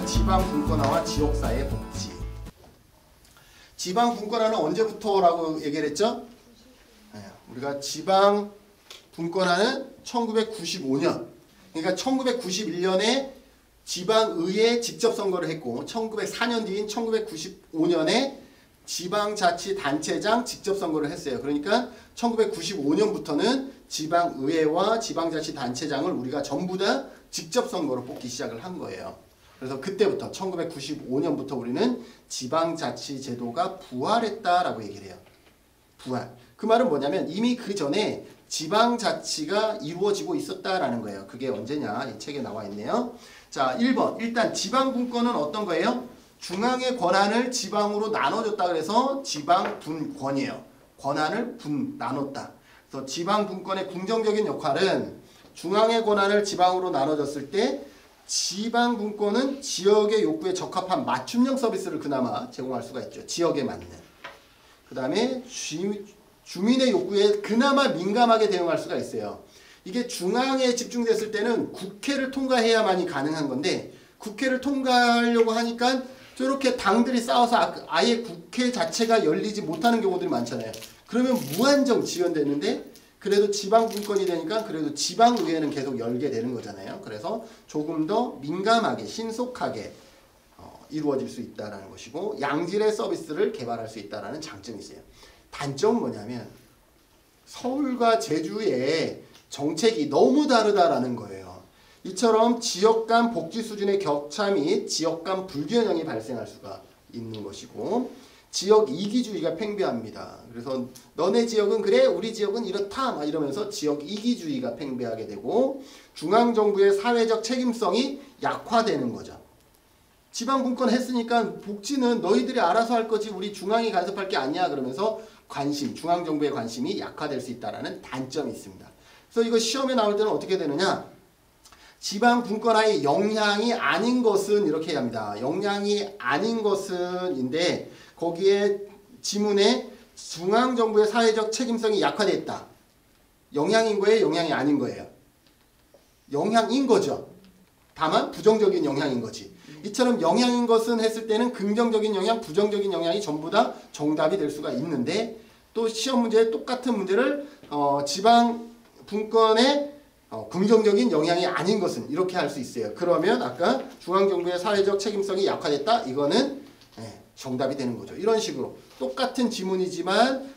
지방분권화와 지역사회 복지. 지방분권화는 언제부터라고 얘기를 했죠? 우리가 지방분권화는 1995년, 그러니까 1991년에 지방의회 직접 선거를 했고 1904년 뒤인 1995년에 지방자치단체장 직접 선거를 했어요. 그러니까 1995년부터는 지방의회와 지방자치단체장을 우리가 전부 다 직접 선거로 뽑기 시작을 한 거예요. 그래서 그때부터 1995년부터 우리는 지방자치제도가 부활했다라고 얘기를 해요. 부활. 그 말은 뭐냐면 이미 그 전에 지방자치가 이루어지고 있었다라는 거예요. 그게 언제냐? 이 책에 나와 있네요. 자, 1번. 일단 지방분권은 어떤 거예요? 중앙의 권한을 지방으로 나눠줬다 그래서 지방분권이에요. 권한을 나눴다. 그래서 지방분권의 궁정적인 역할은 중앙의 권한을 지방으로 나눠줬을 때 지방분권은 지역의 욕구에 적합한 맞춤형 서비스를 그나마 제공할 수가 있죠. 지역에 맞는. 그 다음에 주민의 욕구에 그나마 민감하게 대응할 수가 있어요. 이게 중앙에 집중됐을 때는 국회를 통과해야만이 가능한 건데 국회를 통과하려고 하니까 저렇게 당들이 싸워서 아예 국회 자체가 열리지 못하는 경우들이 많잖아요. 그러면 무한정 지연되는데 그래도 지방분권이 되니까 그래도 지방의회는 계속 열게 되는 거잖아요. 그래서 조금 더 민감하게 신속하게 이루어질 수 있다는 것이고 양질의 서비스를 개발할 수 있다는 장점이 있어요. 단점은 뭐냐면 서울과 제주의 정책이 너무 다르다라는 거예요. 이처럼 지역 간 복지 수준의 격차 및 지역 간 불균형이 발생할 수가 있는 것이고 지역 이기주의가 팽배합니다. 그래서 너네 지역은 그래 우리 지역은 이렇다 막 이러면서 지역 이기주의가 팽배하게 되고 중앙정부의 사회적 책임성이 약화되는 거죠. 지방분권 했으니까 복지는 너희들이 알아서 할 거지 우리 중앙이 간섭할 게 아니야 그러면서 중앙정부의 관심이 약화될 수 있다는 단점이 있습니다. 그래서 이거 시험에 나올 때는 어떻게 되느냐? 지방분권화의 영향이 아닌 것은 이렇게 합니다. 영향이 아닌 것은인데 거기에 지문에 중앙정부의 사회적 책임성이 약화됐다. 영향인 거예요? 영향이 아닌 거예요? 영향인 거죠. 다만 부정적인 영향인 거지. 이처럼 영향인 것은 했을 때는 긍정적인 영향, 부정적인 영향이 전부 다 정답이 될 수가 있는데 또 시험 문제에 똑같은 문제를 지방분권의 긍정적인 영향이 아닌 것은 이렇게 할 수 있어요. 그러면 아까 중앙정부의 사회적 책임성이 약화됐다. 이거는 정답이 되는 거죠. 이런 식으로 똑같은 지문이지만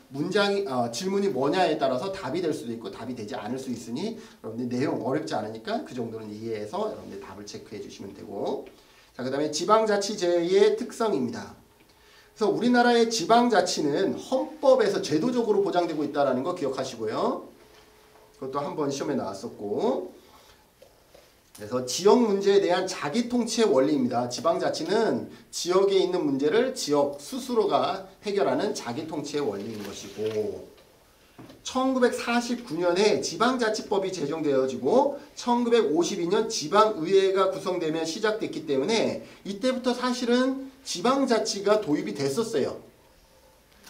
질문이 뭐냐에 따라서 답이 될 수도 있고 답이 되지 않을 수 있으니 여러분들 내용 어렵지 않으니까 그 정도는 이해해서 여러분들 답을 체크해 주시면 되고 자, 그 다음에 지방자치제의 특성입니다. 그래서 우리나라의 지방자치는 헌법에서 제도적으로 보장되고 있다는 거 기억하시고요. 그것도 한번 시험에 나왔었고 그래서 지역 문제에 대한 자기통치의 원리입니다. 지방자치는 지역에 있는 문제를 지역 스스로가 해결하는 자기통치의 원리인 것이고 1949년에 지방자치법이 제정되어지고 1952년 지방의회가 구성되면 시작됐기 때문에 이때부터 사실은 지방자치가 도입이 됐었어요.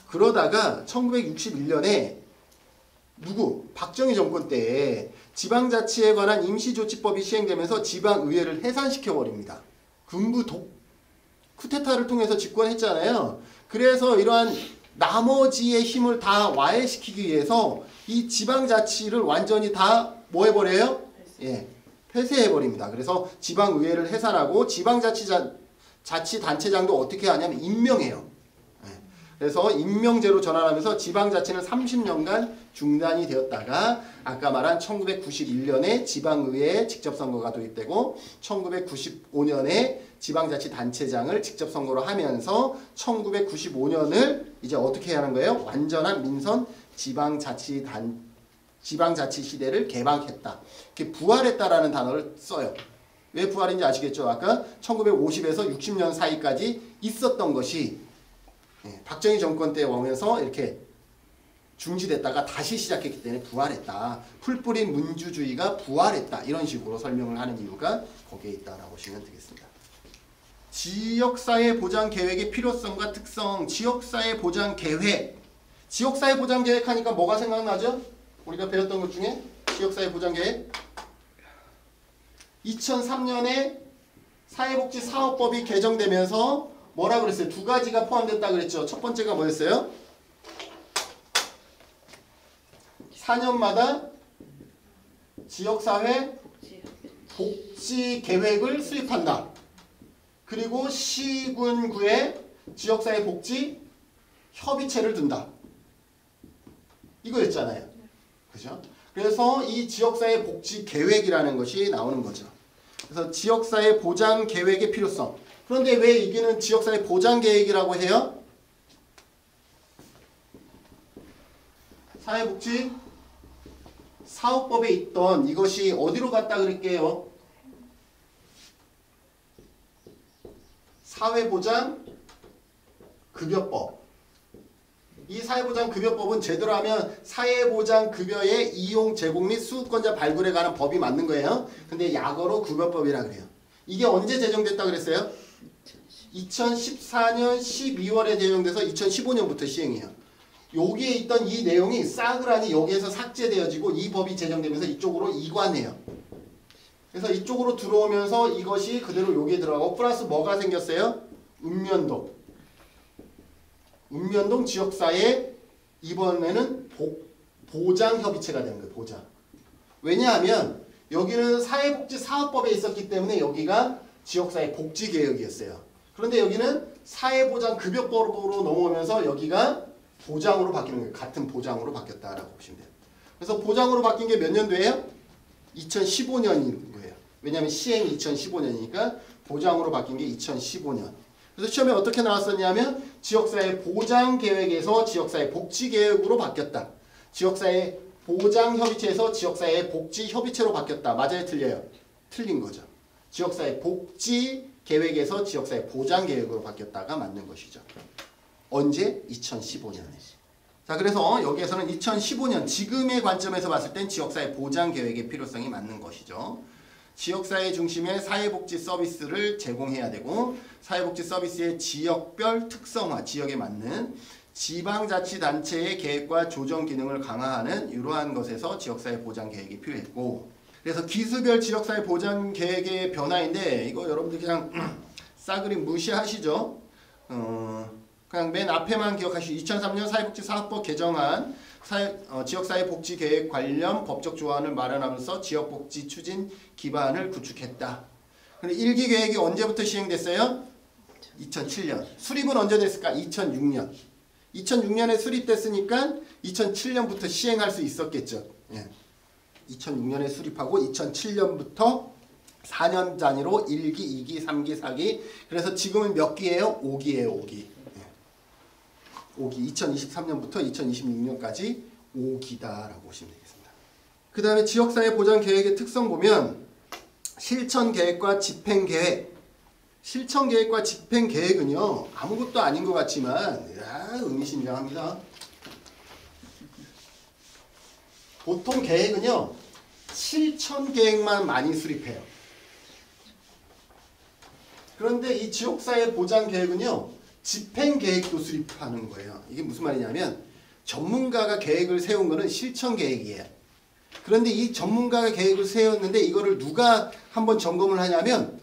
그러다가 1961년에 박정희 정권 때에 지방자치에 관한 임시조치법이 시행되면서 지방의회를 해산시켜버립니다. 쿠데타를 통해서 집권했잖아요. 그래서 이러한 나머지의 힘을 다 와해시키기 위해서 이 지방자치를 완전히 다 뭐 해버려요? 폐쇄해버립니다. 그래서 지방의회를 해산하고 지방자치단체장도 어떻게 하냐면 임명해요. 그래서 임명제로 전환하면서 지방자치는 30년간 중단이 되었다가 아까 말한 1991년에 지방의회 직접선거가 도입되고 1995년에 지방자치단체장을 직접선거로 하면서 1995년을 이제 어떻게 하는 거예요? 완전한 민선 지방자치 시대를 개방했다. 이렇게 부활했다라는 단어를 써요. 왜 부활인지 아시겠죠? 아까 1950에서 60년 사이까지 있었던 것이 박정희 정권 때 오면서 이렇게 중지됐다가 다시 시작했기 때문에 부활했다. 풀뿌린 민주주의가 부활했다. 이런 식으로 설명을 하는 이유가 거기에 있다라고 보시면 되겠습니다. 지역사회 보장 계획의 필요성과 특성. 지역사회 보장 계획. 지역사회 보장 계획 하니까 뭐가 생각나죠? 우리가 배웠던 것 중에 지역사회 보장 계획. 2003년에 사회복지사업법이 개정되면서 뭐라 그랬어요? 두 가지가 포함됐다 그랬죠. 첫 번째가 뭐였어요? 4년마다 지역사회 복지 계획을 수립한다. 그리고 시군구에 지역사회 복지 협의체를 둔다. 이거였잖아요. 그죠? 그래서 이 지역사회 복지 계획이라는 것이 나오는 거죠. 그래서 지역사회 보장 계획의 필요성. 그런데 왜 이게는 지역사회 보장 계획이라고 해요? 사회복지 사업법에 있던 이것이 어디로 갔다 그럴게요? 사회보장급여법. 이 사회보장급여법은 제대로 하면 사회보장급여의 이용, 제공 및 수급권자 발굴에 관한 법이 맞는 거예요. 근데 약어로 급여법이라 그래요. 이게 언제 제정됐다 그랬어요? 2014년 12월에 제정돼서 2015년부터 시행해요. 여기에 있던 이 내용이 싸그라니 여기에서 삭제되어지고 이 법이 제정되면서 이쪽으로 이관해요. 그래서 이쪽으로 들어오면서 이것이 그대로 여기에 들어가고 플러스 뭐가 생겼어요? 읍면동 지역사회 이번에는 보장협의체가 되는 거예요. 보장. 왜냐하면 여기는 사회복지사업법에 있었기 때문에 여기가 지역사회 복지개혁이었어요. 그런데 여기는 사회보장급여법으로 넘어오면서 여기가 보장으로 바뀌는 거예요. 같은 보장으로 바뀌었다라고 보시면 돼요. 그래서 보장으로 바뀐 게 몇 년도예요? 2015년인 거예요. 왜냐하면 시행이 2015년이니까 보장으로 바뀐 게 2015년. 그래서 시험에 어떻게 나왔었냐면 지역사회 보장계획에서 지역사회 복지계획으로 바뀌었다. 지역사회 보장협의체에서 지역사회 복지협의체로 바뀌었다. 맞아요? 틀려요? 틀린 거죠. 지역사회 복지계획에서 지역사회 보장계획으로 바뀌었다가 맞는 것이죠. 언제? 2015년에. 자, 그래서 여기에서는 2015년 지금의 관점에서 봤을 땐 지역사회 보장계획의 필요성이 맞는 것이죠. 지역사회 중심의 사회복지 서비스를 제공해야 되고 사회복지 서비스의 지역별 특성화, 지역에 맞는 지방자치단체의 계획과 조정 기능을 강화하는 이러한 것에서 지역사회 보장계획이 필요했고 그래서 기수별 지역사회 보장계획의 변화인데 이거 여러분들 그냥 싸그리 무시하시죠. 그냥 맨 앞에만 기억하시고 2003년 사회복지사업법 개정안 지역사회 복지계획 관련 법적 조항을 마련하면서 지역복지 추진 기반을 구축했다. 근데 1기 계획이 언제부터 시행됐어요? 2007년. 수립은 언제 됐을까? 2006년. 2006년에 수립됐으니까 2007년부터 시행할 수 있었겠죠. 예. 2006년에 수립하고 2007년부터 4년 단위로 1기, 2기, 3기, 4기. 그래서 지금은 몇 기예요? 5기예요, 5기. 5기 2023년부터 2026년까지 5기다라고 보시면 되겠습니다. 그 다음에 지역사회 보장계획의 특성 보면 실천계획과 집행계획. 실천계획과 집행계획은요 아무것도 아닌 것 같지만 의미심장합니다. 보통 계획은요 실천계획만 많이 수립해요. 그런데 이 지역사회 보장계획은요 집행계획도 수립하는 거예요. 이게 무슨 말이냐면 전문가가 계획을 세운 거는 실천계획이에요. 그런데 이 전문가가 계획을 세웠는데 이거를 누가 한번 점검을 하냐면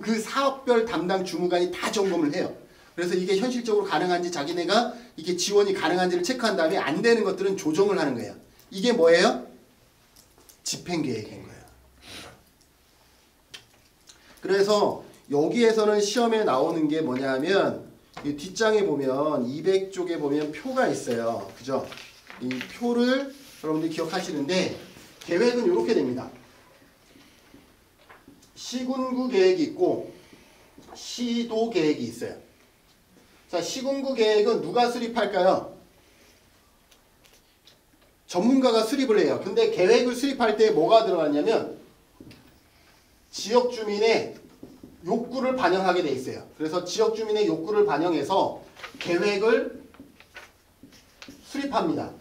그 사업별 담당 주무관이 다 점검을 해요. 그래서 이게 현실적으로 가능한지 자기네가 이게 지원이 가능한지를 체크한 다음에 안 되는 것들은 조정을 하는 거예요. 이게 뭐예요? 집행계획인 거예요. 그래서 여기에서는 시험에 나오는 게 뭐냐면 이 뒷장에 보면 200쪽에 보면 표가 있어요. 그죠? 이 표를 여러분들이 기억하시는데 계획은 이렇게 됩니다. 시군구 계획이 있고 시도 계획이 있어요. 자, 시군구 계획은 누가 수립할까요? 전문가가 수립을 해요. 근데 계획을 수립할 때 뭐가 들어갔냐면 지역 주민의 욕구를 반영하게 돼 있어요. 그래서 지역 주민의 욕구를 반영해서 계획을 수립합니다.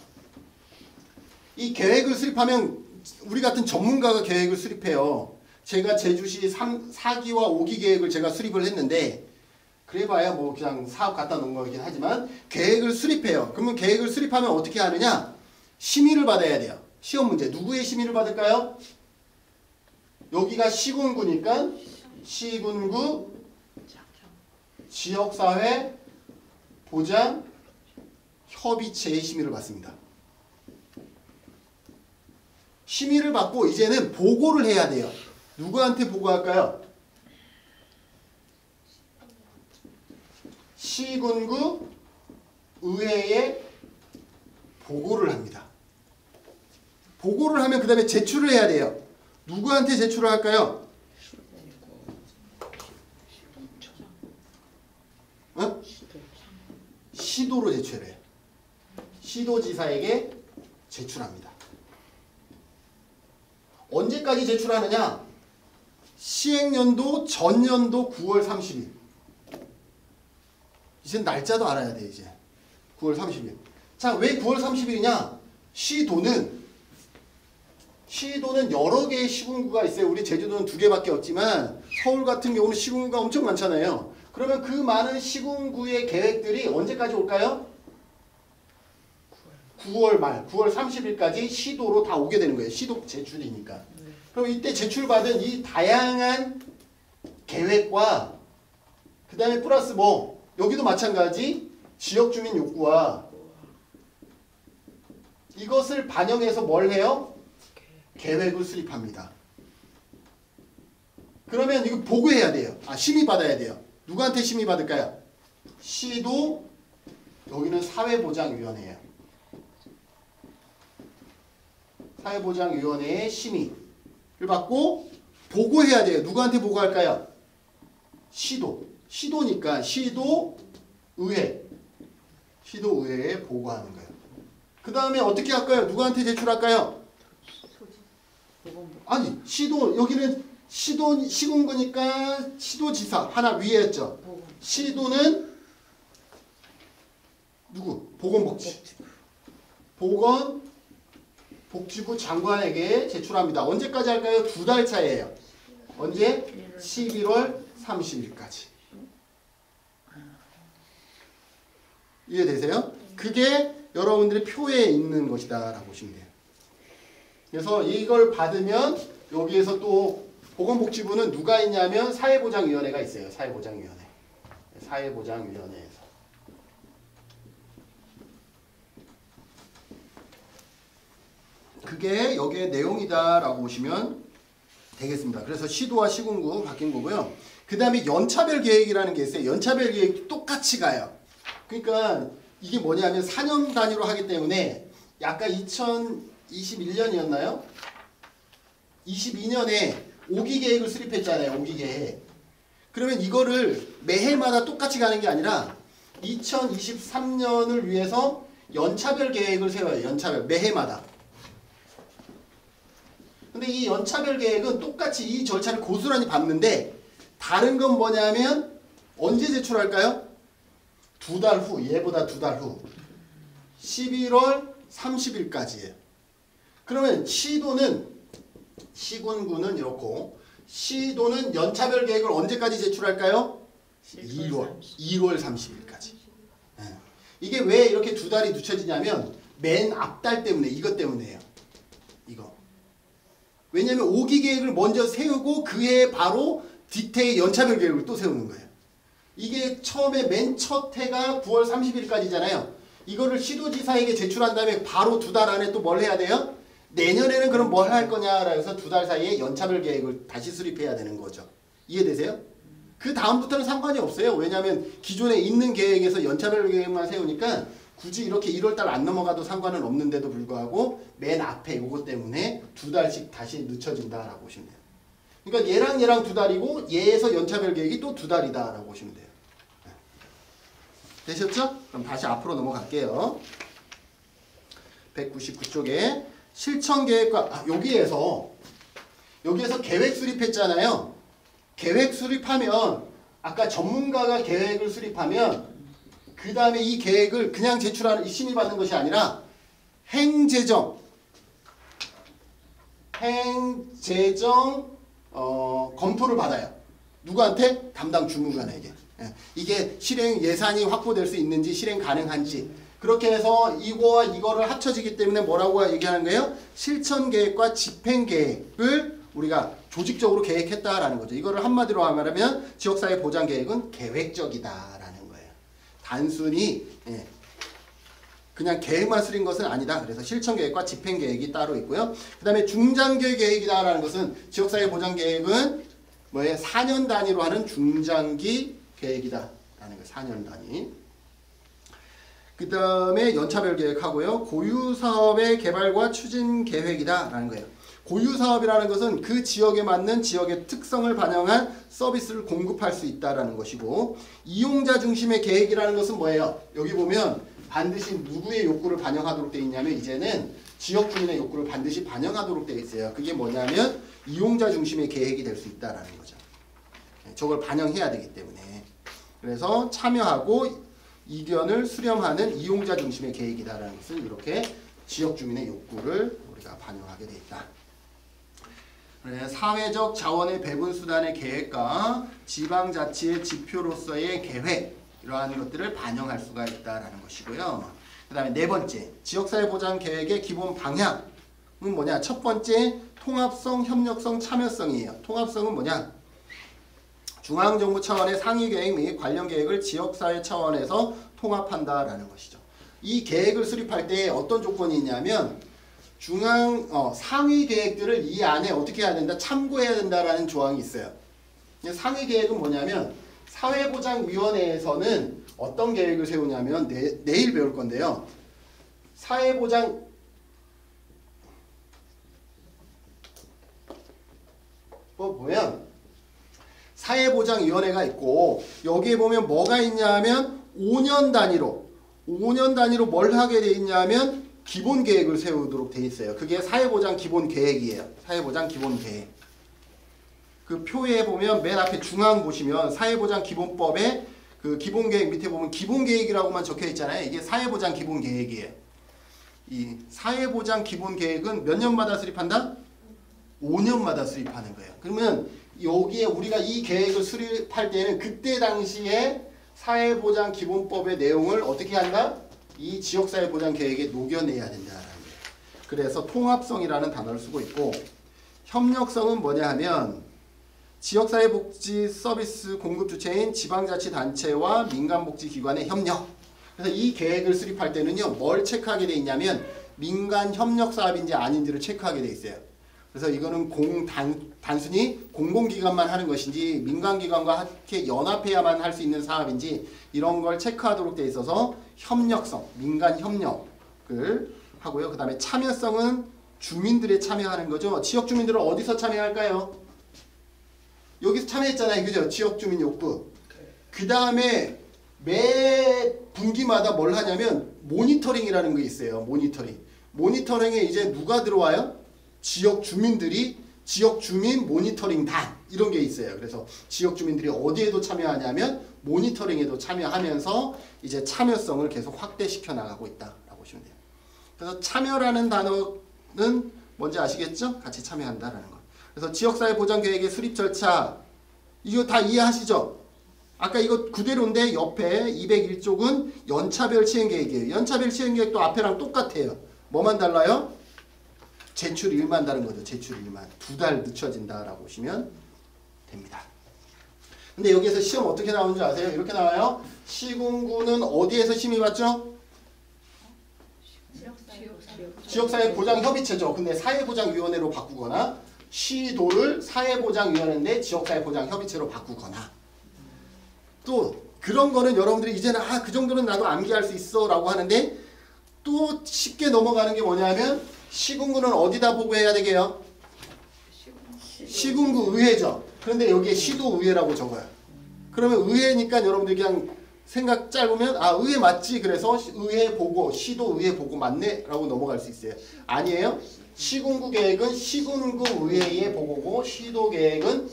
이 계획을 수립하면 우리 같은 전문가가 계획을 수립해요. 제가 제주시 4기와 5기 계획을 제가 수립을 했는데 그래봐야 뭐 그냥 사업 갖다 놓은 거긴 하지만 계획을 수립해요. 그러면 계획을 수립하면 어떻게 하느냐? 심의를 받아야 돼요. 시험 문제. 누구의 심의를 받을까요? 여기가 시군구니까 시군구 지역사회 보장 협의체의 심의를 받습니다. 심의를 받고 이제는 보고를 해야 돼요. 누구한테 보고할까요? 시군구 의회에 보고를 합니다. 보고를 하면 그 다음에 제출을 해야 돼요. 누구한테 제출을 할까요? 어? 시도로 제출해요. 시도지사에게 제출합니다. 언제까지 제출하느냐? 시행연도 전년도 9월 30일. 이제 날짜도 알아야 돼. 이제 9월 30일. 자, 왜 9월 30일이냐? 시도는 여러 개의 시군구가 있어요. 우리 제주도는 2개밖에 없지만 서울 같은 경우는 시군구가 엄청 많잖아요. 그러면 그 많은 시군구의 계획들이 언제까지 올까요? 9월 말, 9월 30일까지 시도로 다 오게 되는 거예요. 시도 제출이니까. 그럼 이때 제출받은 이 다양한 계획과 그 다음에 플러스 뭐 여기도 마찬가지 지역주민 욕구와 이것을 반영해서 뭘 해요? 계획을 수립합니다. 그러면 이거 보고해야 돼요. 심의 받아야 돼요. 누구한테 심의 받을까요? 시도, 여기는 사회보장위원회예요. 사회보장위원회의 심의를 받고 보고해야 돼요. 누구한테 보고할까요? 시도니까 시도의회에 보고하는 거예요. 그 다음에 어떻게 할까요? 누구한테 제출할까요? 아니, 여기는 시군구니까 시도지사 하나 위에 했죠. 시도는 누구? 보건복지부 장관에게 제출합니다. 언제까지 할까요? 2달 차예요. 언제? 11월 30일까지. 이해되세요? 그게 여러분들의 표에 있는 것이다 라고 보시면 돼요. 그래서 이걸 받으면 여기에서 또 보건복지부는 누가 있냐면 사회보장위원회가 있어요. 사회보장위원회에서. 그게 여기에 내용이다 라고 보시면 되겠습니다. 그래서 시도와 시군구 바뀐 거고요. 그 다음에 연차별 계획이라는 게 있어요. 연차별 계획도 똑같이 가요. 그러니까 이게 뭐냐면 4년 단위로 하기 때문에 약간 2021년이었나요? 22년에 5기 계획을 수립했잖아요. 5기 계획. 그러면 이거를 매해마다 똑같이 가는 게 아니라 2023년을 위해서 연차별 계획을 세워요. 매해마다. 근데 이 연차별 계획은 똑같이 이 절차를 고스란히 밟는데 다른 건 뭐냐면 언제 제출할까요? 2달 후, 얘보다 2달 후 11월 30일까지예요. 그러면 시군구는 이렇고 시도는 연차별 계획을 언제까지 제출할까요? 2월 30일까지. 이게 왜 이렇게 2달이 늦춰지냐면 맨 앞달 때문에 이것 때문에요. 이거. 왜냐하면 5기 계획을 먼저 세우고 그해 바로 뒤태의 연차별 계획을 또 세우는 거예요. 이게 처음에 맨 첫 해가 9월 30일까지잖아요. 이거를 시도지사에게 제출한 다음에 바로 2달 안에 또 뭘 해야 돼요? 내년에는 그럼 뭘 할 거냐라 해서 2달 사이에 연차별 계획을 다시 수립해야 되는 거죠. 이해되세요? 그 다음부터는 상관이 없어요. 왜냐하면 기존에 있는 계획에서 연차별 계획만 세우니까 굳이 이렇게 1월달 안 넘어가도 상관은 없는데도 불구하고 맨 앞에 요거 때문에 2달씩 다시 늦춰진다라고 보시면 돼요. 그러니까 얘랑 2달이고 얘에서 연차별 계획이 또 2달이다라고 보시면 돼요. 되셨죠? 그럼 다시 앞으로 넘어갈게요. 199쪽에 실천계획과 여기에서 계획 수립했잖아요. 계획 수립하면 아까 전문가가 계획을 수립하면 그 다음에 이 계획을 그냥 제출하는 심의받는 것이 아니라 행재정 검토를 받아요. 누구한테? 담당 주무관에게. 이게 실행 예산이 확보될 수 있는지 실행 가능한지 그렇게 해서 이거와 이거를 합쳐지기 때문에 뭐라고 얘기하는 거예요? 실천계획과 집행계획을 우리가 조직적으로 계획했다라는 거죠. 이거를 한마디로 말하면 지역사회 보장 계획은 계획적이다라는 거예요. 단순히 그냥 계획만 수린 것은 아니다. 그래서 실천 계획과 집행 계획이 따로 있고요. 그 다음에 중장기 계획이다라는 것은 지역사회 보장 계획은 뭐예요? 4년 단위로 하는 중장기 계획이다라는 거예요. 4년 단위. 그 다음에 연차별 계획하고요. 고유사업의 개발과 추진 계획이다라는 거예요. 고유사업이라는 것은 그 지역에 맞는 지역의 특성을 반영한 서비스를 공급할 수 있다라는 것이고, 이용자 중심의 계획이라는 것은 뭐예요? 여기 보면 반드시 누구의 욕구를 반영하도록 되어 있냐면 이제는 지역 주민의 욕구를 반드시 반영하도록 되어 있어요. 그게 뭐냐면 이용자 중심의 계획이 될 수 있다라는 거죠. 저걸 반영해야 되기 때문에. 그래서 참여하고 이견을 수렴하는 이용자 중심의 계획이다라는 것은 이렇게 지역 주민의 욕구를 우리가 반영하게 되어 있다. 사회적 자원의 배분 수단의 계획과 지방자치의 지표로서의 계획, 이러한 것들을 반영할 수가 있다라는 것이고요. 그 다음에 네 번째, 지역사회 보장 계획의 기본 방향은 뭐냐? 첫 번째, 통합성, 협력성, 참여성이에요. 통합성은 뭐냐? 중앙정부 차원의 상위 계획 및 관련 계획을 지역사회 차원에서 통합한다라는 것이죠. 이 계획을 수립할 때 어떤 조건이 있냐면 상위 계획들을 이 안에 어떻게 해야 된다? 참고해야 된다라는 조항이 있어요. 상위 계획은 뭐냐면 사회보장위원회에서는 어떤 계획을 세우냐면 내일 배울 건데요. 사회보장 보면 사회보장위원회가 있고 여기에 보면 뭐가 있냐면 5년 단위로 뭘 하게 돼 있냐면 기본 계획을 세우도록 돼 있어요. 그게 사회보장 기본 계획이에요. 사회보장 기본 계획. 그 표에 보면 맨 앞에 중앙 보시면 사회보장 기본법에 그 기본 계획 밑에 보면 기본 계획이라고만 적혀 있잖아요. 이게 사회보장 기본 계획이에요. 이 사회보장 기본 계획은 몇 년마다 수립한다? 5년마다 수립하는 거예요. 그러면 여기에 우리가 이 계획을 수립할 때는 그때 당시에 사회보장 기본법의 내용을 어떻게 한다? 이 지역사회보장 계획에 녹여내야 된다는 거예요. 그래서 통합성이라는 단어를 쓰고 있고, 협력성은 뭐냐 하면 지역사회복지 서비스 공급 주체인 지방자치단체와 민간복지기관의 협력. 그래서 이 계획을 수립할 때는요, 뭘 체크하게 돼 있냐면 민간 협력 사업인지 아닌지를 체크하게 돼 있어요. 그래서 이거는 단순히 공공기관만 하는 것인지 민간기관과 함께 연합해야만 할 수 있는 사업인지 이런 걸 체크하도록 돼 있어서 협력성, 민간 협력을 하고요. 그 다음에 참여성은 주민들의 참여하는 거죠. 지역 주민들은 어디서 참여할까요? 여기서 참여했잖아요. 그죠? 지역 주민 욕구. 그 다음에 매 분기마다 뭘 하냐면 모니터링이라는 게 있어요. 모니터링에 이제 누가 들어와요? 지역 주민들이 지역 주민 모니터링단 이런 게 있어요. 그래서 지역 주민들이 어디에도 참여하냐면 모니터링에도 참여하면서 이제 참여성을 계속 확대시켜 나가고 있다라고 보시면 돼요. 그래서 참여라는 단어는 뭔지 아시겠죠? 같이 참여한다라는 거. 그래서 지역사회 보장 계획의 수립 절차 이거 다 이해하시죠? 아까 이거 그대로인데 옆에 201쪽은 연차별 시행 계획이에요. 연차별 시행 계획도 앞에랑 똑같아요. 뭐만 달라요? 제출일만 다른 거죠. 제출일만. 2달 늦춰진다라고 보시면 됩니다. 근데 여기에서 시험 어떻게 나오는 줄 아세요? 이렇게 나와요. 시군구는 어디에서 심의 받죠? 지역사회 보장협의체죠. 근데 사회보장위원회로 바꾸거나 시도를 사회보장위원회인데 지역사회보장협의체로 바꾸거나 또 그런 거는 여러분들이 이제는 그 정도는 나도 암기할 수 있어 라고 하는데 또 쉽게 넘어가는 게 뭐냐면 시군구는 어디다 보고해야 되게요? 시군구 의회죠. 그런데 여기에 시도의회라고 적어요. 그러면 의회니까 여러분들이 그냥 생각 짧으면 의회 맞지? 그래서 의회 보고 시도의회 보고 맞네? 라고 넘어갈 수 있어요. 아니에요. 시군구 계획은 시군구 의회의 보고고 시도 계획은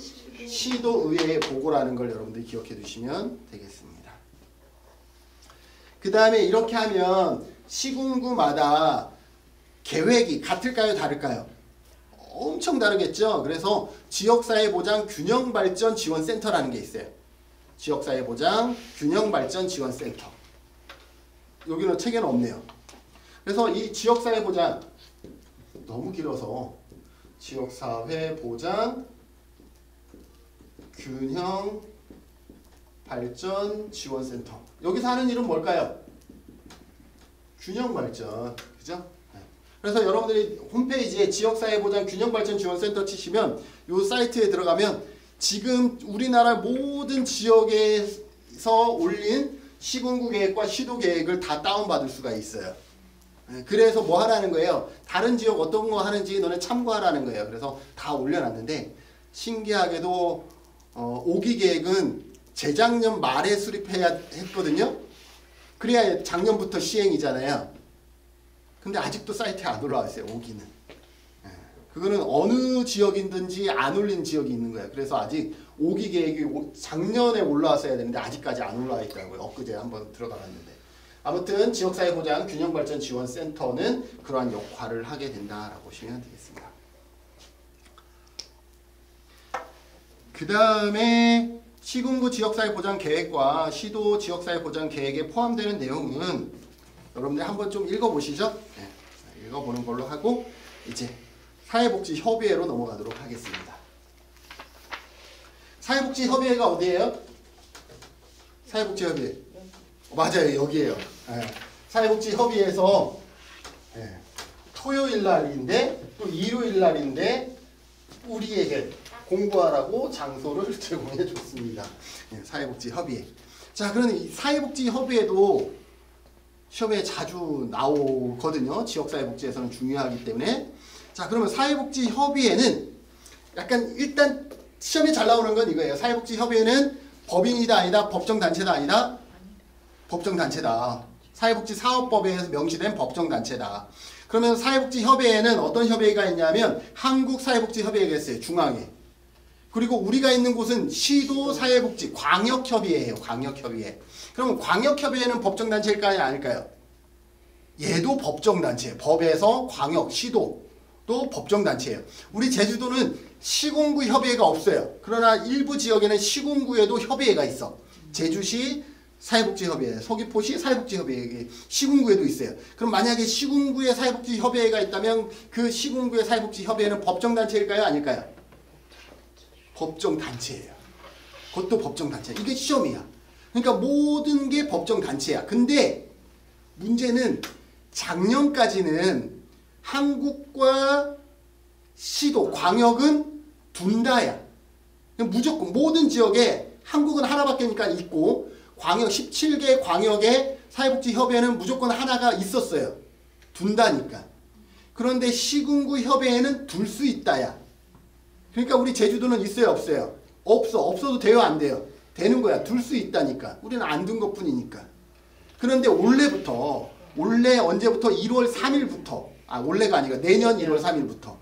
시도의회의 보고라는 걸 여러분들이 기억해 두시면 되겠습니다. 그 다음에 이렇게 하면 시군구마다 계획이 같을까요? 다를까요? 엄청 다르겠죠? 그래서 지역사회보장 균형발전지원센터라는 게 있어요. 지역사회보장 균형발전지원센터. 여기는 책에는 없네요. 그래서 이 지역사회보장 너무 길어서 지역사회보장 균형 발전 지원센터. 여기서 하는 일은 뭘까요? 균형 발전. 그죠? 그래서 여러분들이 홈페이지에 지역사회보장 균형발전지원센터 치시면 이 사이트에 들어가면 지금 우리나라 모든 지역에서 올린 시군구 계획과 시도 계획을 다 다운받을 수가 있어요. 그래서 뭐 하라는 거예요? 다른 지역 어떤 거 하는지 너네 참고하라는 거예요. 그래서 다 올려놨는데 신기하게도 5기 계획은 재작년 말에 수립해야 했거든요. 그래야 작년부터 시행이잖아요. 근데 아직도 사이트에 안 올라와 있어요. 5기는. 그거는 어느 지역이든지 안 올린 지역이 있는 거예요. 그래서 아직 5기 계획이 작년에 올라왔어야 되는데 아직까지 안 올라와 있더라고요. 엊그제 한번 들어가 봤는데. 아무튼 지역사회보장 균형발전지원센터는 그러한 역할을 하게 된다라고 보시면 되겠습니다. 그 다음에 시군구 지역사회보장 계획과 시도 지역사회보장 계획에 포함되는 내용은 여러분들 한번 좀 읽어보시죠. 네, 읽어보는 걸로 하고 이제 사회복지협의회로 넘어가도록 하겠습니다. 사회복지협의회가 어디예요? 사회복지협의회. 맞아요. 여기에요. 네. 사회복지협의회에서 네. 토요일 날인데 또 일요일 날인데 우리에게 공부하라고 장소를 제공해 줬습니다. 네, 사회복지협의회. 자, 그러면 이 사회복지협의회도 시험에 자주 나오거든요. 지역사회복지에서는 중요하기 때문에. 자, 그러면 사회복지협의회는 약간 일단 시험에 잘 나오는 건 이거예요. 사회복지협의회는 법인이다 아니다? 법정단체다 아니다? 법정단체다. 사회복지사업법에 명시된 법정단체다. 그러면 사회복지협의회는 어떤 협의회가 있냐면 한국사회복지협의회가 있어요. 중앙에. 그리고 우리가 있는 곳은 시도사회복지 광역협의회예요. 광역협의회. 그러면 광역협의회는 법정단체일까요? 아닐까요? 얘도 법정단체예요. 법에서 광역, 시도도 법정단체예요. 우리 제주도는 시군구협의회가 없어요. 그러나 일부 지역에는 시군구에도 협의회가 있어. 제주시 사회복지협의회, 서귀포시 사회복지협의회, 시군구에도 있어요. 그럼 만약에 시군구에 사회복지협의회가 있다면 그 시군구의 사회복지협의회는 법정단체일까요? 아닐까요? 법정단체예요. 그것도 법정단체. 이게 시험이야. 그러니까 모든 게 법정단체야. 근데 문제는 작년까지는 한국과 시도, 광역은 둔다야. 무조건 모든 지역에 한국은 하나밖에니까 있고 광역 17개 광역의 사회복지협의회는 무조건 하나가 있었어요. 둔다니까. 그런데 시군구 협의회는 둘 수 있다야. 그러니까 우리 제주도는 있어요, 없어요? 없어. 없어도 돼요, 안 돼요? 되는 거야. 둘 수 있다니까. 우리는 안 둔 것뿐이니까. 그런데 올해 언제부터? 1월 3일부터. 올해가 아니라 내년 1월 3일부터.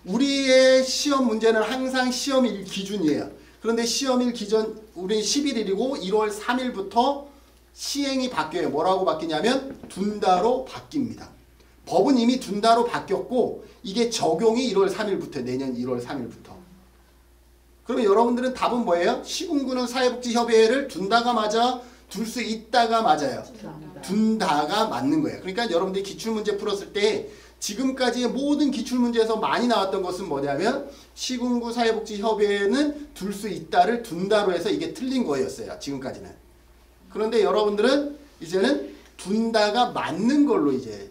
우리의 시험 문제는 항상 시험일 기준이에요. 그런데 시험일 기준 우리 11일이고 1월 3일부터 시행이 바뀌어요. 뭐라고 바뀌냐면 둔다로 바뀝니다. 법은 이미 둔다로 바뀌었고 이게 적용이 1월 3일부터 내년 1월 3일부터. 그러면 여러분들은 답은 뭐예요? 시군구는 사회복지협의회를 둔다가 맞아? 둘 수 있다가 맞아요? 둔다가 맞는 거예요. 그러니까 여러분들이 기출문제 풀었을 때 지금까지의 모든 기출문제에서 많이 나왔던 것은 뭐냐면 시군구 사회복지협의회는 둘 수 있다를 둔다로 해서 이게 틀린 거였어요. 지금까지는. 그런데 여러분들은 이제는 둔다가 맞는 걸로 이제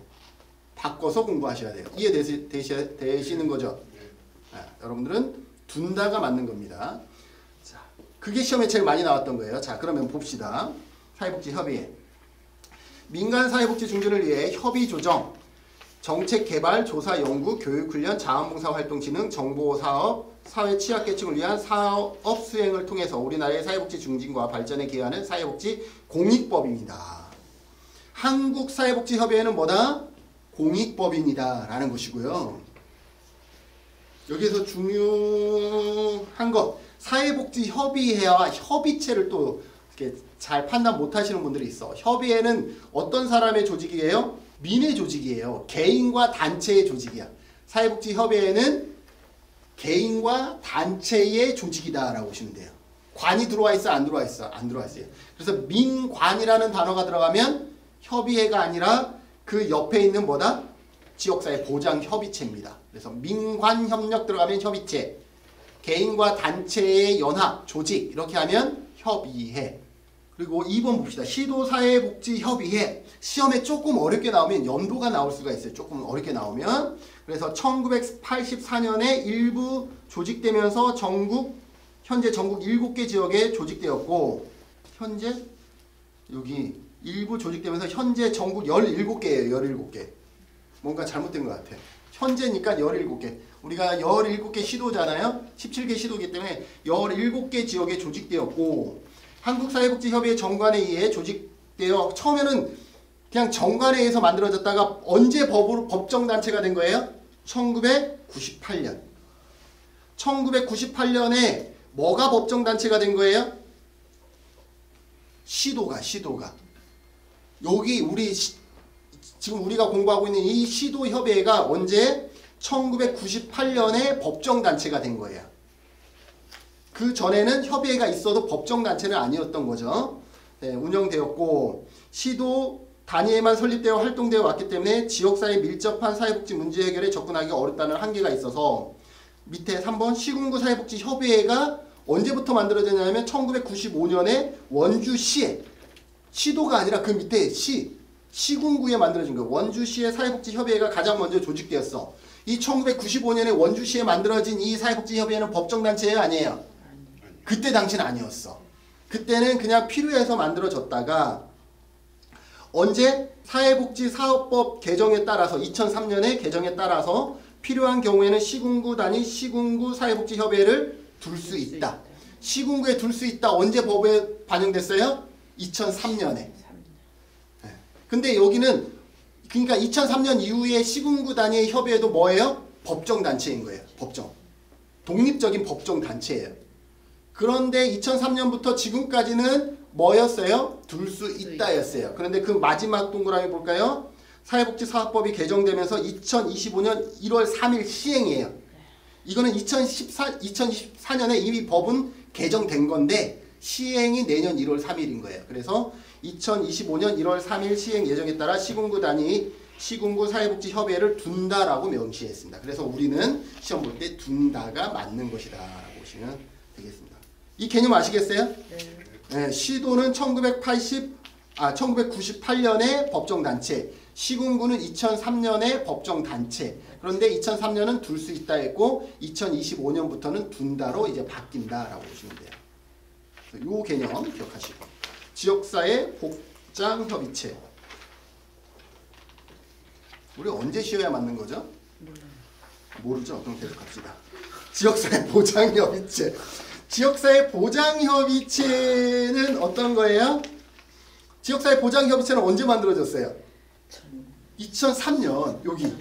바꿔서 공부하셔야 돼요. 이해되시는 거죠? 여러분들은 둔다가 맞는 겁니다. 자, 그게 시험에 제일 많이 나왔던 거예요. 자, 그러면 봅시다. 사회복지협의회. 민간사회복지 증진을 위해 협의조정, 정책개발, 조사, 연구, 교육훈련, 자원봉사활동 진흥, 정보사업, 사회취약계층을 위한 사업 수행을 통해서 우리나라의 사회복지 증진과 발전에 기여하는 사회복지 공익법입니다. 한국사회복지협의회는 뭐다? 공익법인이다 라는 것이고요. 여기서 중요한 것, 사회복지협의회와 협의체를 또 이렇게 잘 판단 못하시는 분들이 있어. 협의회는 어떤 사람의 조직이에요? 민의 조직이에요. 개인과 단체의 조직이야. 사회복지협의회는 개인과 단체의 조직이다라고 보시면 돼요. 관이 들어와 있어? 안 들어와 있어? 안 들어와 있어요. 그래서 민관이라는 단어가 들어가면 협의회가 아니라 그 옆에 있는 뭐다? 지역사회 보장 협의체입니다. 그래서 민관협력 들어가면 협의체. 개인과 단체의 연합, 조직 이렇게 하면 협의회. 그리고 2번 봅시다. 시도사회복지협의회. 시험에 조금 어렵게 나오면 연도가 나올 수가 있어요. 조금 어렵게 나오면. 그래서 1984년에 일부 조직되면서 현재 전국 7개 지역에 조직되었고, 현재 여기 일부 조직되면서 현재 전국 17개예요. 17개. 뭔가 잘못된 것 같아. 현재니까 17개. 우리가 17개 시도잖아요. 17개 시도이기 때문에 17개 지역에 조직되었고, 한국사회복지협의회 정관에 의해 조직되어 처음에는 그냥 정관회에서 만들어졌다가 언제 법정단체가 된 거예요? 1998년. 1998년에 뭐가 법정단체가 된 거예요? 시도가. 여기 지금 우리가 공부하고 있는 이 시도협의회가 언제? 1998년에 법정단체가 된 거예요. 그 전에는 협의회가 있어도 법정단체는 아니었던 거죠. 네, 운영되었고, 시도 단위에만 설립되어 활동되어 왔기 때문에 지역사회 밀접한 사회복지 문제 해결에 접근하기가 어렵다는 한계가 있어서, 밑에 3번 시군구 사회복지협의회가 언제부터 만들어졌냐면 1995년에 원주시에, 시도가 아니라 그 밑에 시군구에 만들어진 거예요. 원주시의 사회복지협의회가 가장 먼저 조직되었어. 이 1995년에 원주시에 만들어진 이 사회복지협의회는 법정단체예요, 아니에요? 그때 당시는 아니었어. 그때는 그냥 필요해서 만들어졌다가 언제? 사회복지사업법 개정에 따라서 2003년에 개정에 따라서 필요한 경우에는 시군구 단위 시군구 사회복지협의회를 둘 수 있다. 시군구에 둘 수 있다. 언제 법에 반영됐어요? 2003년에. 근데 여기는 그러니까 2003년 이후에 시군구 단위의 협의회도 뭐예요? 법정단체인 거예요. 독립적인 법정단체예요. 그런데 2003년부터 지금까지는 뭐였어요? 둘 수 있다였어요. 그런데 그 마지막 동그라미 볼까요? 사회복지사업법이 개정되면서 2025년 1월 3일 시행이에요. 이거는 2014년에 이미 법은 개정된 건데 시행이 내년 1월 3일인 거예요. 그래서 2025년 1월 3일 시행 예정에 따라 시군구 단위 시군구 사회복지협의회를 둔다라고 명시했습니다. 그래서 우리는 시험 볼 때 둔다가 맞는 것이다 라고 보시면 되겠습니다. 이 개념 아시겠어요? 네, 시도는 1998년에 법정단체, 시군구는 2003년에 법정단체. 그런데 2003년은 둘 수 있다 했고 2025년부터는 둔다로 이제 바뀐다라고 보시면 돼요. 이 개념 기억하시고. 지역사회 복장협의체. 우리 언제 쉬어야 맞는 거죠? 모르죠? 그럼 계속 갑시다. 지역사회 보장협의체. 지역사회 보장협의체는 어떤 거예요? 지역사회 보장협의체는 언제 만들어졌어요? 2003년. 여기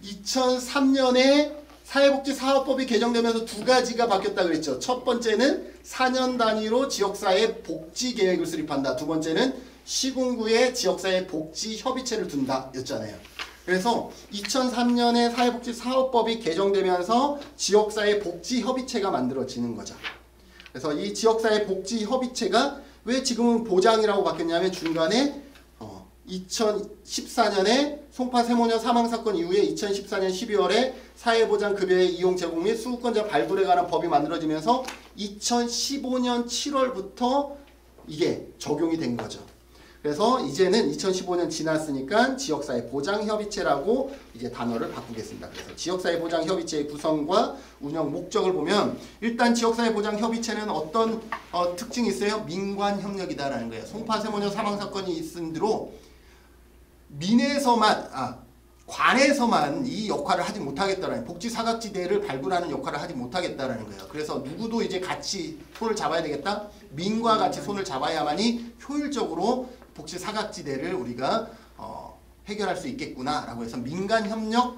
2003년에 사회복지사업법이 개정되면서 두 가지가 바뀌었다고 그랬죠. 첫 번째는 4년 단위로 지역사회 복지계획을 수립한다. 두 번째는 시군구에 지역사회 복지협의체를 둔다 였잖아요. 그래서 2003년에 사회복지사업법이 개정되면서 지역사회 복지협의체가 만들어지는 거죠. 그래서 이 지역사회 복지협의체가 왜 지금은 보장이라고 바뀌었냐면 중간에 2014년에 송파 세모녀 사망사건 이후에 2014년 12월에 사회보장급여의 이용 제공 및 수급권자 발굴에 관한 법이 만들어지면서 2015년 7월부터 이게 적용이 된 거죠. 그래서 이제는 2015년 지났으니까 지역사회 보장협의체라고 이제 단어를 바꾸겠습니다. 그래서 지역사회 보장협의체의 구성과 운영 목적을 보면 일단 지역사회 보장협의체는 어떤 특징이 있어요? 민관협력이다라는 거예요. 송파 세모녀 사망사건이 있은 대로 관에서만 이 역할을 하지 못하겠다라는 복지사각지대를 발굴하는 역할을 하지 못하겠다라는 거예요. 그래서 누구도 이제 같이 손을 잡아야 되겠다. 민과 같이 손을 잡아야만이 효율적으로 복지사각지대를 우리가 해결할 수 있겠구나라고 해서 민간협력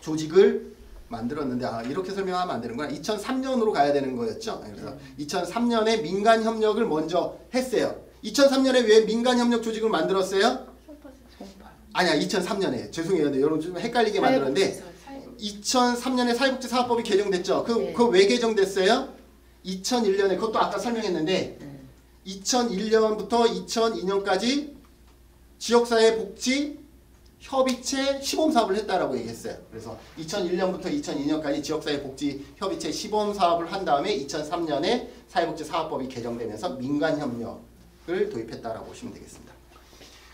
조직을 만들었는데 이렇게 설명하면 안 되는구나. 2003년으로 가야 되는 거였죠. 그래서 2003년에 민간협력을 먼저 했어요. 2003년에 왜 민간협력 조직을 만들었어요? 아니야 2003년에 죄송해요. 여러분 좀 헷갈리게 만들었는데 2003년에 사회복지사업법이 개정됐죠. 그거 왜 개정됐어요? 2001년에 그것도 아까 설명했는데 2001년부터 2002년까지 지역사회 복지 협의체 시범 사업을 했다라고 얘기했어요. 그래서 2001년부터 2002년까지 지역사회 복지 협의체 시범 사업을 한 다음에 2003년에 사회복지사업법이 개정되면서 민간협력을 도입했다라고 보시면 되겠습니다.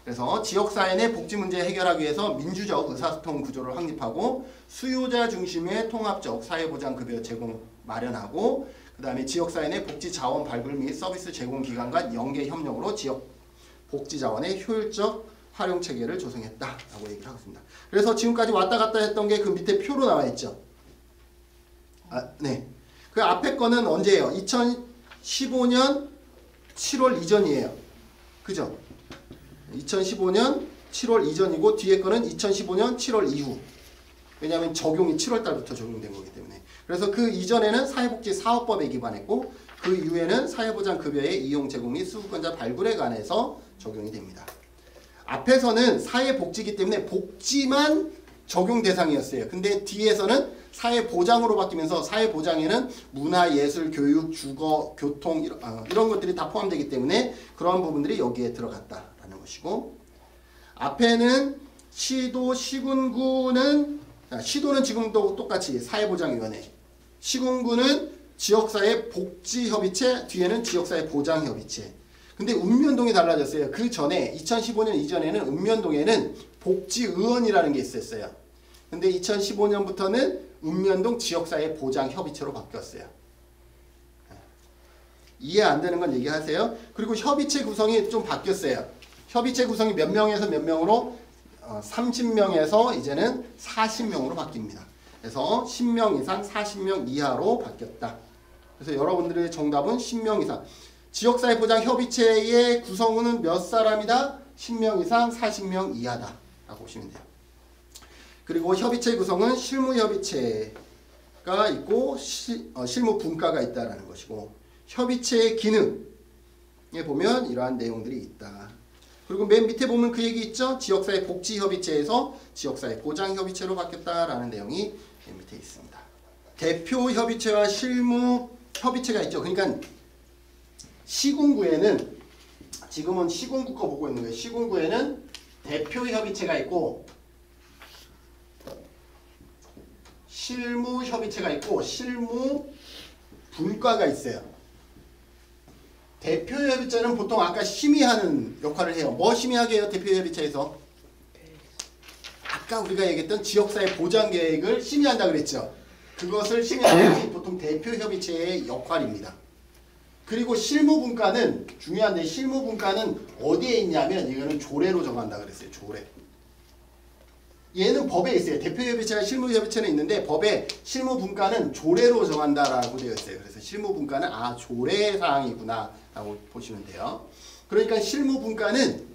그래서 지역사회 내 복지 문제 해결하기 위해서 민주적 의사소통 구조를 확립하고 수요자 중심의 통합적 사회보장급여 제공 마련하고 그 다음에 지역사회 내 복지 자원 발굴 및 서비스 제공 기관 간 연계 협력으로 지역 복지 자원의 효율적 활용 체계를 조성했다라고 얘기를 하고 있습니다. 그래서 지금까지 왔다 갔다 했던 게 그 밑에 표로 나와 있죠. 네. 그 앞에 거는 언제예요? 2015년 7월 이전이에요. 그죠? 2015년 7월 이전이고 뒤에 거는 2015년 7월 이후. 왜냐하면 적용이 7월 달부터 적용된 거기 때문에. 그래서 그 이전에는 사회복지사업법에 기반했고 그 이후에는 사회보장급여의 이용 제공 및 수급권자 발굴에 관해서 적용이 됩니다. 앞에서는 사회복지이기 때문에 복지만 적용 대상이었어요. 근데 뒤에서는 사회보장으로 바뀌면서 사회보장에는 문화, 예술, 교육, 주거, 교통 이런 것들이 다 포함되기 때문에 그런 부분들이 여기에 들어갔다라는 것이고 앞에는 시도, 시군구는 시도는 지금도 똑같이 사회보장위원회 시군구는 지역사회 복지협의체 뒤에는 지역사회 보장협의체 근데 읍면동이 달라졌어요. 그 전에 2015년 이전에는 읍면동에는 복지의원이라는 게 있었어요. 근데 2015년부터는 읍면동 지역사회 보장협의체로 바뀌었어요. 이해 안 되는 건 얘기하세요. 그리고 협의체 구성이 좀 바뀌었어요. 협의체 구성이 몇 명에서 몇 명으로 30명에서 이제는 40명으로 바뀝니다. 그래서 10명 이상 40명 이하로 바뀌었다. 그래서 여러분들의 정답은 10명 이상. 지역사회 보장 협의체의 구성원은 몇 사람이다? 10명 이상 40명 이하다 라고 보시면 돼요. 그리고 협의체 구성은 실무협의체가 있고 실무분과가 있다라는 것이고 협의체의 기능에 보면 이러한 내용들이 있다. 그리고 맨 밑에 보면 그 얘기 있죠? 지역사회 복지협의체에서 지역사회 보장협의체로 바뀌었다라는 내용이 맨 밑에 있습니다. 대표협의체와 실무협의체가 있죠. 그러니까 시군구에는 지금은 시군구 거 보고 있는 거예요. 시군구에는 대표협의체가 있고 실무협의체가 있고 실무분과가 있어요. 대표협의체는 보통 아까 심의하는 역할을 해요. 뭐 심의하게 해요? 대표협의체에서 아까 우리가 얘기했던 지역사회 보장계획을 심의한다 그랬죠. 그것을 심의하는 게 보통 대표협의체의 역할입니다. 그리고 실무분과는 중요한데 실무분과는 어디에 있냐면 이거는 조례로 정한다 그랬어요. 조례. 얘는 법에 있어요. 대표협의체와 실무협의체는 있는데 법에 실무분과는 조례로 정한다라고 되어 있어요. 그래서 실무분과는 조례사항이구나 라고 보시면 돼요. 그러니까 실무분과는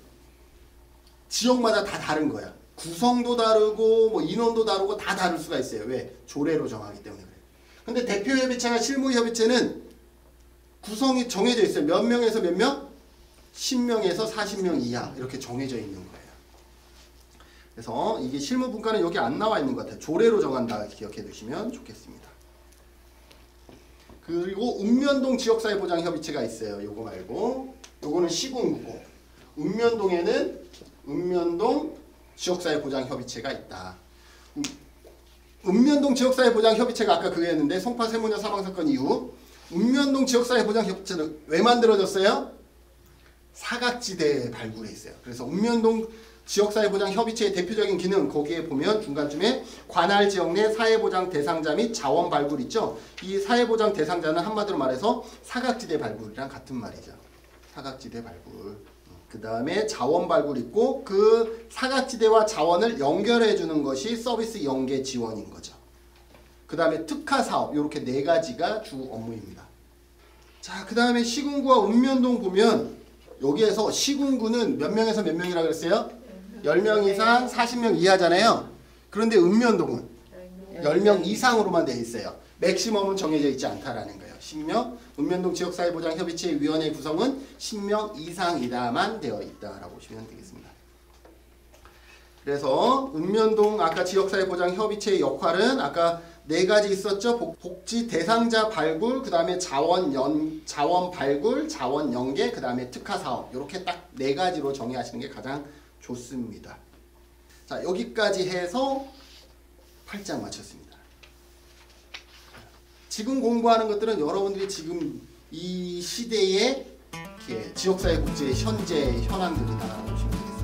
지역마다 다 다른 거야. 구성도 다르고 뭐 인원도 다르고 다 다를 수가 있어요. 왜? 조례로 정하기 때문에 그래요. 근데 대표협의체와 실무협의체는 구성이 정해져 있어요. 몇 명에서 몇 명? 10명에서 40명 이하 이렇게 정해져 있는 거예요. 그래서 이게 실무분과는 여기 안 나와 있는 것 같아요. 조례로 정한다 기억해 두시면 좋겠습니다. 그리고 읍면동 지역사회보장협의체가 있어요. 요거 말고 요거는 시군구고 읍면동에는 읍면동 지역사회보장협의체가 있다. 읍면동 지역사회보장협의체가 아까 그거였는데 송파 세모녀 사망사건 이후 읍면동 지역사회보장협의체는 왜 만들어졌어요? 사각지대에 발굴해 있어요. 그래서 읍면동 지역사회보장협의체의 대표적인 기능 거기에 보면 중간쯤에 관할 지역 내 사회보장 대상자 및 자원 발굴 있죠. 이 사회보장 대상자는 한마디로 말해서 사각지대 발굴이랑 같은 말이죠. 사각지대 발굴. 그 다음에 자원 발굴 있고 그 사각지대와 자원을 연결해 주는 것이 서비스 연계 지원인 거죠. 그 다음에 특화사업 이렇게 네 가지가 주 업무입니다. 자, 그 다음에 시군구와 읍면동 보면 여기에서 시군구는 몇 명에서 몇 명이라고 그랬어요? 10명 이상 40명 이하잖아요. 그런데 읍면동은 10명 이상으로만 되어 있어요. 맥시멈은 정해져 있지 않다라는 거예요. 10명, 읍면동 지역사회보장협의체 위원회 구성은 10명 이상이다만 되어 있다라고 보시면 되겠습니다. 그래서 읍면동 아까 지역사회보장협의체의 역할은 아까 네 가지 있었죠. 복지 대상자 발굴, 그 다음에 자원 발굴, 자원 연계, 그 다음에 특화 사업 이렇게 딱 네 가지로 정의하시는 게 가장 좋습니다. 자, 여기까지 해서 8장 마쳤습니다. 지금 공부하는 것들은 여러분들이 지금 이 시대의 지역사회 국제의 현재 현황들이다라고 보시면 되겠습니다.